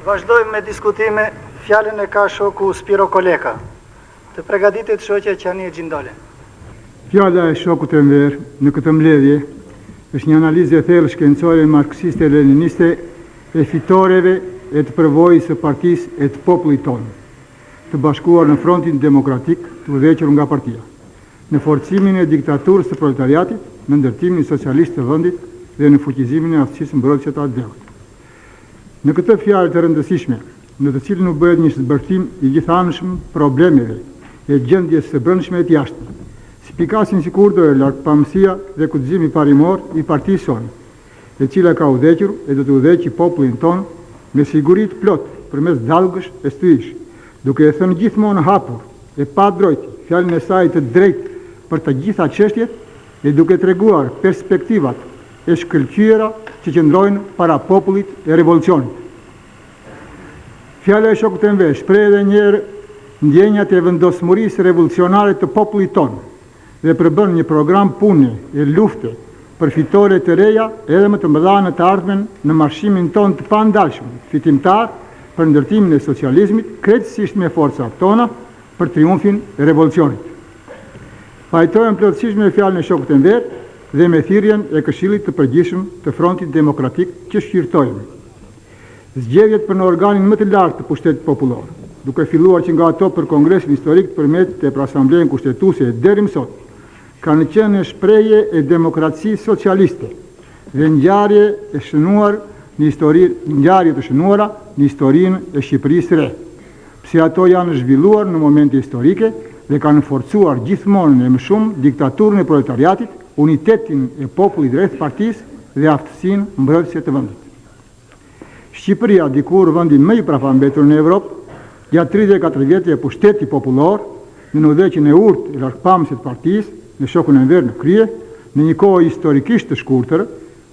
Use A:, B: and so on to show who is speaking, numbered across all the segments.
A: Vazhdojmë me diskutime, fjalën e ka shoku Spiro Koleka. Të përgatitet shoqja Qania Gjindole.
B: Fjala e shokut e Enver në këtë mbledhje është një analizë e thellë shkencore marksiste leniniste e fitoreve e të përvojës së partisë e të popullit tonë, të bashkuar në frontin demokratik të udhëhequr nga partia, në forcimin e diktaturës së proletariatit, në ndërtimin socialist të vendit dhe në fuqizimin e aftësisë mbrojtëse të atëdhëut. Në këtë fjalë të rëndësishme, në të cilën u bëhet një zbërthim i gjithanshëm problemeve e gjendjes së brendshme e të jashtme, spikasin sikurdo e lartpamësia dhe kudzimi parimor i partisë sonë, e cila ka udhëhequr e do të udhëheqë popullin tonë me siguri të plotë përmes dallgësh e stërish, duke e thënë gjithmonë hapur e pa drojtë fjalën e saj të drejtë për të gjitha çështjet e duke treguar perspektivat e shkëlqyera që qëndrojnë para popullit e revolucionit. Fjala e shokut e Enver shpreh edhe një herë ndjenjat e vendosmërisë revolucionare të popullit tonë dhe përbën një program pune e lufte për fitore të reja edhe më të mëdha në të ardhmen në marshimin tonë të pandalshëm, fitimtar për ndërtimin e socializmit, krejtësisht me forcat tona për triumfin e revolucionit. Pajtojmë plotësisht me fjalën e shokut e Enver dhe me thirrjen e Këshillit të Përgjithshëm të Frontit Demokratik që shqyrtojmë zgjedhjet për në organin më të lartë të pushtetit popullor, duke filluar që nga ato për Kongresin Historik të përmetit e për Asamblenë Kushtetuese deri më sot, kanë qenë shprehje e demokracisë socialiste dhe ngjarje të shënuara në historinë e Shqipërisë së re, pse ato janë zhvilluar në momente historike dhe kanë forcuar gjithmonë e më shumë diktaturën e proletariatit, unitetin e popullit rreth partisë dhe aftësinë mbrojtëse të vendit. Shqipëria, dikur vendi më i prapambetur në Evropë, gjatë 34 vjetë e pushteti popullor, në udhëheqjen e urtë e lartpamëse të partisë, në shokun e Enver në krye, në një kohë historikisht të shkurtër,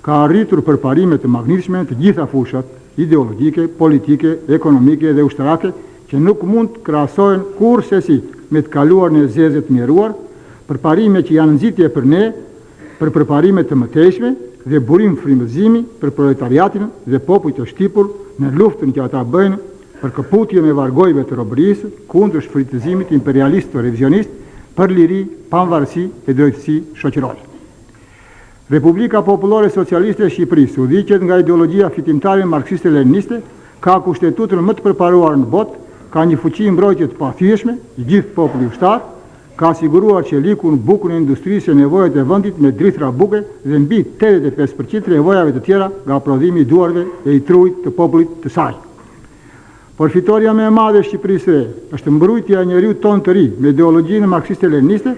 B: ka arritur përparime të magnitshme të gjitha fushat ideologjike, politike, ekonomike dhe ushtarake, që nuk mund të krahasohen kurrësesi me të kaluarën e zezë të mjeruar, përparime që janë nxitje për ne, për përparime të mëtejshme dhe burim frymëzimi për proletariatin dhe popujt të shtipur në luftën që ata bëjnë për këputje me vargojve të robërisë kundër shfrytëzimit imperialist të revizionist për liri, pavarësi e drejtësi shoqërore. Republika Popullore Socialiste e Shqipërisë, udhëhiqet nga ideologjia fitimtare marksiste-leniniste, ka kushtetutën më të përparuar në botë, ka një fuqi mbrojtje të pathyeshme i gjithë popullit ushtar, ka siguruar qelikun bukën e industrisë e nevojat e vendit me drithra buke dhe mbi 85% nevojave të tjera nga prodhimi i duarve e i trujt të popullit të saj. Por fitoria më e madhe e Shqipërisë së re është mbrojtja e njeriut tonë të ri me ideologjinë marksiste-leniniste,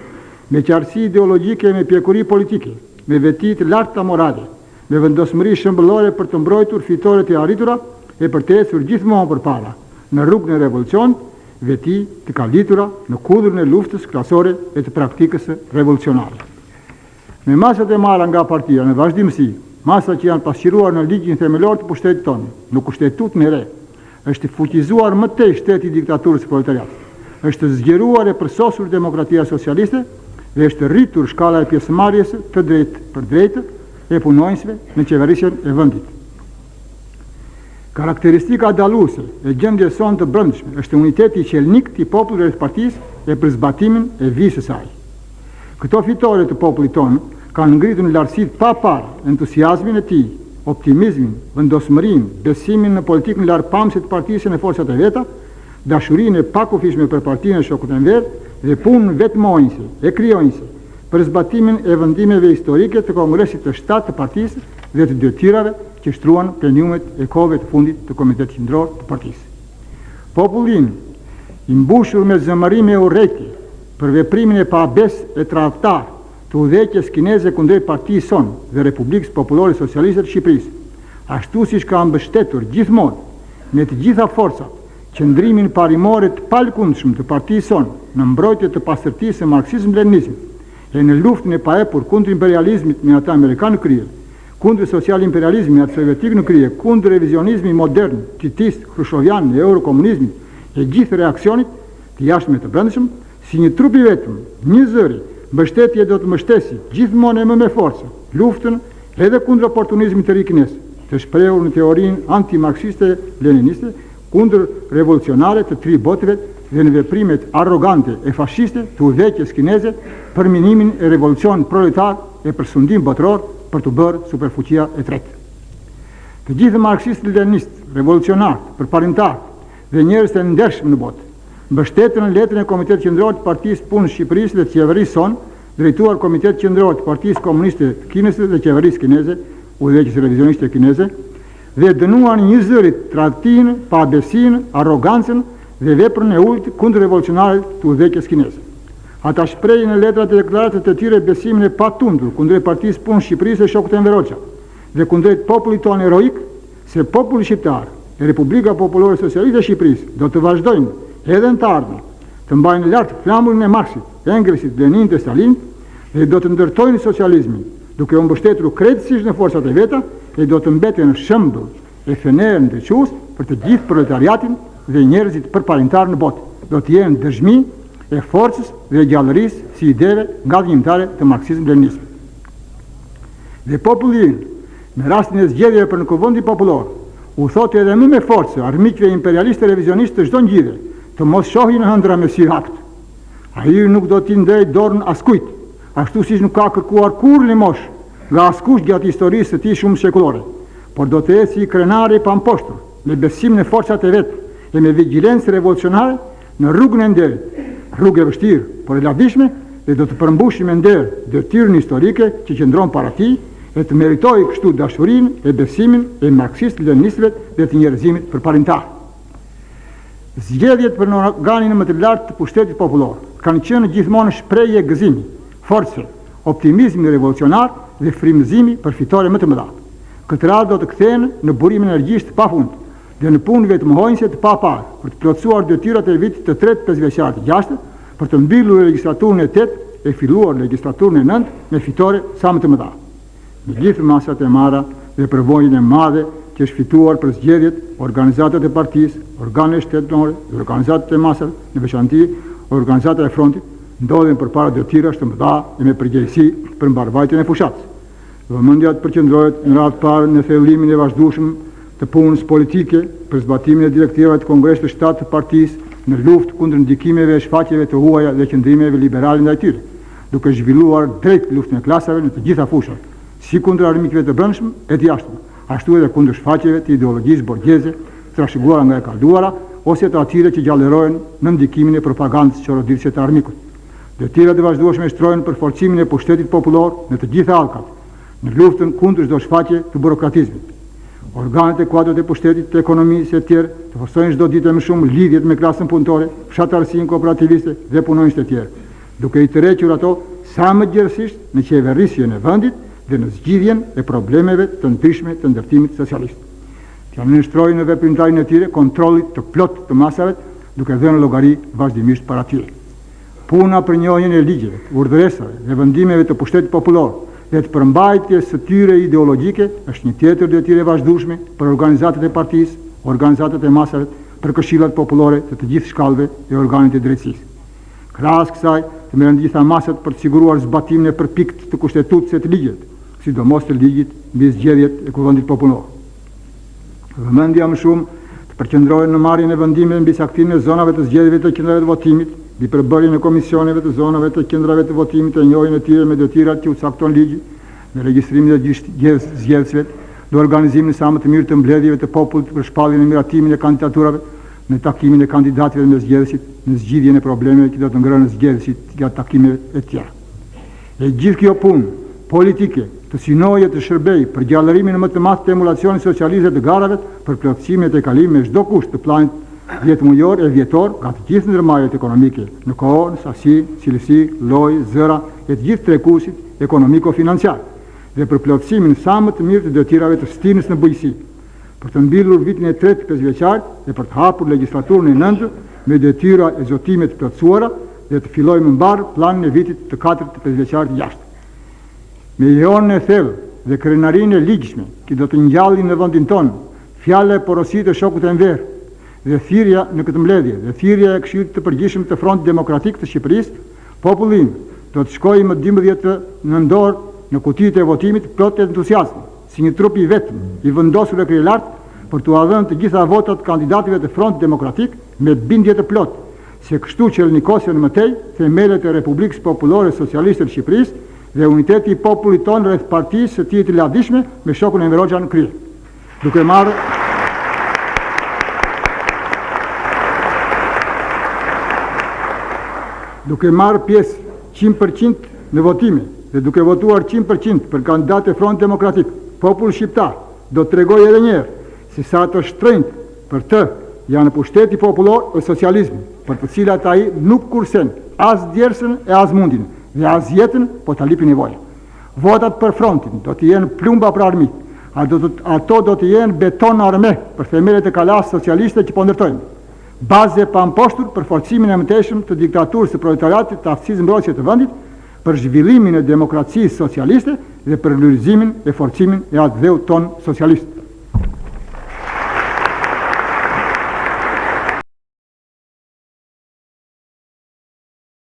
B: me qartësi ideologjike e me pjekuri politike, me veti të larta morale, me vendosmëri shëmbëllore për të mbrojtur fitoret e arritura e për të ecur gjithmonë përpara në rrugën e revolucionit, veti të kalitura në kudrën e luftës klasore e të praktikës revolucionare. Me masat e marra nga partia në vazhdimësi, masa që janë pasqiruar në ligjin themelor të pushtetit tonë, në kushtetutën e re, është fuqizuar më tej shteti i diktaturës së proletariatit, është zgjeruar e përsosur demokratia socialiste dhe është rritur shkalla e pjesëmarrjes të drejtë për drejtë e punonjësve në qeverisjen e vendit. Karakteristika dalluese e gjendjes sonë të brendshme është uniteti qelnik i popullit rreth partisë e për zbatimin e vizës së saj. Këto fitore të popullit tonë kanë ngritur në lartësi pa parë entuziazmin e tij, optimizmin, vendosmërinë, besimin në politikën lartpamëse të partisë në forcat e veta, dashurinë e pakufishme për partinë e shokut Enver dhe punën vetëmojnëse e krijonëse për zbatimin e vendimeve historike të Kongresit të 7 të partisë dhe të detyrave që shtruan pleniumet e kohëve të fundit të Komitetit Qendror të partisë. Popullin, i mbushur me zëmërim e urrejtje për veprimin e pabes e tradhtar të udhëheqjes kineze kundrejt partisë sonë dhe Republikës Popullore Socialiste të Shqipërisë, ashtu siç ka mbështetur gjithmonë me të gjitha forcat qëndrimin parimore të palkundshëm të partisë sonë në mbrojtje të pastërtisë së marksizëm-leninizmit e në luftën e paepur kundër imperializmit me ata amerikanë krye, kundër social-imperializmi atë sovjetik në krye, kundër revizionizmi modern, titist, krushovian, e eurokomunizmit e gjithë reakcionit të jashtëm e të brendshëm, si një trup i vetëm, një zëri, mbështetje do të mbështesi gjithmonë e më me forcë luftën edhe kundër oportunizmit të ri kinez, të shprehur në teorinë antimarksiste-leniniste kundër revolucionare të tri botëve dhe në veprimet arrogante e fashiste të udhëheqjes kineze për minimin e revolucionit proletar e për sundim botëror për të bërë superfuqia e tretë. Të gjithë marksistë-leninistë, revolucionarët, përparimtarët dhe njerëz të ndershëm në botë mbështetën në letrën e Komitetit Qendror të Partisë Punës Shqipërisë dhe të Qeverisë son, drejtuar Komitet Qendror të Partisë Komuniste të Kinës dhe Qeverisë kineze, udhëheqjes revizioniste kineze, dhe dënuan një zërit tradhtinë, pabesinë, arrogancën dhe veprën e ulët kundër revolucionarëve të udhëheqjes kineze. Ata shprehin në letrat e deklaratat e tyre besimin e patundur kundrejt Partisë Punës Shqipërisë e shokut Enver Hoxha dhe kundrejt popullit tonë heroik se populli shqiptar e Republika Popullore Socialiste e Shqipërisë do të vazhdojnë edhe në të ardhmen të mbajnë lart flamurin e Marksit, Engelsit, Leninit e Stalinit dhe do të ndërtojnë socializmin duke u mbështetur krejtësisht në forcat e veta e do të mbeten shembull e fenerë ndriçues për të gjithë proletariatin dhe njerëzit përparimtar në botë. Do të jenë dëshmi e forcës dhe gjallërisë si ideve ngadhimtare të marksizm-leninismit. Dhe populli ynë, me rastin e zgjedhjeve për në Kuvendin Popullor, u thotë edhe më me forcë armiqve imperialistë revizionistë të çdo ngjithe, të mos shohin në hëndra me sy hapët. Ai nuk do t'i ndrej dorën askujt, ashtu siç nuk ka kërkuar kurrë limosh nga askush gjatë historisë së tij shumë shekullore, por do të ecë si krenari pa mposhtur, me besim në forcat e vet dhe me vigjilencë revolucionare në rrugën e nderit, rrugë e vështirë, por e lavdishme, dhe do të përmbushë me nder detyrën historike që qëndron para tij e të meritojë kështu dashurinë e besimin e marksist-leninistëve dhe të njerëzimit përparimtar. Zgjedhjet për në organin më të lartë të pushtetit popullor kanë qenë gjithmonë shprehje gëzimi, force, optimizmi revolucionar dhe frymëzimi për fitore më të mëdha. Këtë radhë do të kthehen në burim energjisht të pafund dhe në punë vetëmohojnëse të paparë për të plotësuar detyrat e vitit të tretë pesëvjeçar të gjashtë, për të mbyllur legjislaturën e 8 e filluar legjislaturën e 9 me fitore sa më të mëdha. Me gjithë masat e marra dhe përvojën e madhe që është fituar për zgjedhjet, organizatat e partisë, organet shtetërore dhe organizatat e masave, në veçanti organizatat e frontit, ndodhen përpara detyrash të mëdha dhe me përgjegjësi për mbarvajtjen e fushatës. Vëmendja të përqendrohet në radhë parë në thellimin e vazhdueshëm të punës politike për zbatimin e direktivave të Kongresit të Shtatë të partisë në luftë kundër ndikimeve e shfaqjeve të huaja dhe qëndrimeve liberale ndaj tyre, duke zhvilluar drejt luftën e klasave në të gjitha fushat, si kundër armikëve të brendshëm e të jashtëm, ashtu edhe kundër shfaqjeve të ideologjisë borgjeze, trashëguara nga e kaluara, ose të atyre që gjallerohen në ndikimin e propagandës çoroditëse të armikut. Detyrat e vazhdueshme shtrojnë për forcimin e pushtetit popullor në të gjitha allkat, në luftën kundër çdo shfaqje të burokratizmit. Organet e kuadrët e pushtetit të ekonomisë e tjerë të forsojnë çdo ditë më shumë lidhjet me klasën punëtore, fshatarësinë kooperativiste dhe punonjësit e tjerë, duke i tërhequr ato sa më gjithësisht në qeverisjen e vendit dhe në zgjidhjen e problemeve të ndryshme të ndërtimit socialist. T'ja nënshtrojnë në veprimtarinë e tyre kontrollit të plot të masave, duke dhënë llogari vazhdimisht para tyre. Puna për njohjen e ligjeve, urdhëresave dhe vendimeve të pushtetit popullor dhe të përmbajtjes së tyre ideologjike është një tjetër detyrë e vazhdueshme për organizatat e partisë, organizatat e masave, për këshillat popullore të gjithë shkallëve e organet e drejtësisë. Krahas kësaj, të merren gjitha masat për të siguruar zbatimin e përpikt të kushtetutëse të ligjit, sidomos të ligjit mbi zgjedhjet e Kuvendit Popullor. Vëmendja më shumë të përqendrohet në marrjen e vendimeve mbi saktimin e zonave të zgjedhjeve të qendrave të votimit, mbi përbërjen e komisioneve të zonave të qendrave të votimit e njohjen e tyre me detyrat që u cakton ligji, me regjistrimin e zgjedhësve, në organizimin sa më të mirë të mbledhjeve të popullit për shpalljen e miratimin e kandidaturave, në takimin e kandidatëve me zgjedhësit, në zgjidhjen e problemeve që do të ngrënë zgjedhësit gjatë takimeve e tjera. E gjithë kjo punë politike të synoje të shërbej për gjallërimin më të madh të emulacionit socialiste të garave për plotësimin e tejkalimit me çdo kusht të planit 10 mujor e vjetor nga të gjithë ndërmarrjet ekonomike, në kohë, në sasi, cilësi, lloj, zëra e të gjithë trekusit ekonomiko-financiar, dhe për plotësimin sa më të mirë të detyrave të stinës në bujqësi, për të mbyllur vitin e tretë pesëvjeçar dhe për të hapur legjislaturën e 9 me detyra e zotime të plotësuara dhe të fillojë më mbar planin e vitit të 4 të pesëvjeçar të jashtëm. Me lejonën e thellë dhe krenarinë e ligjshme që do të ngjallin në vendin tonë fjala e porositë të shokut Enver dhe thirrja në këtë mbledhje dhe thirrja e Këshillit të Përgjithshëm të Frontit Demokratik të Shqipërisë, populli do të shkojë më 12 nëntor në kutitë e votimit plot entuziazëm, si një trup i vetëm, i vendosur e kryelartë, për t'u dhënë të gjitha votat kandidatëve të Frontit Demokratik me bindje të plotë se kështu që rrënikosin mëtej themelet e Republikës Popullore Socialiste të Shqipërisë dhe uniteti i popullit tonë rreth partisë së tij të lavdishme me shokun Enver Hoxha në krye. Duke marrë pjesë 100% në votime dhe duke votuar 100% për kandidatë e Frontit Demokratik, populli shqiptar do të tregojë edhe një herë se sa të shtrenjtë për të janë pushteti popullor e socializmit, për të cilat ai nuk kursen as djersën e as mundin dhe as jetën, po ta lipi nevoja. Votat për frontin do të jenë plumba për armit, ato do të jenë beton arme për themelet e kalas socialiste që po ndërtojmë. Bazë pa mposhtur për forcimin e mëtejshëm të diktaturës së proletariatit të aftësisë mbrojtëse të vendit, për zhvillimin e demokracisë socialiste dhe për lulëzimin e forcimin e atë dheu ton socialist.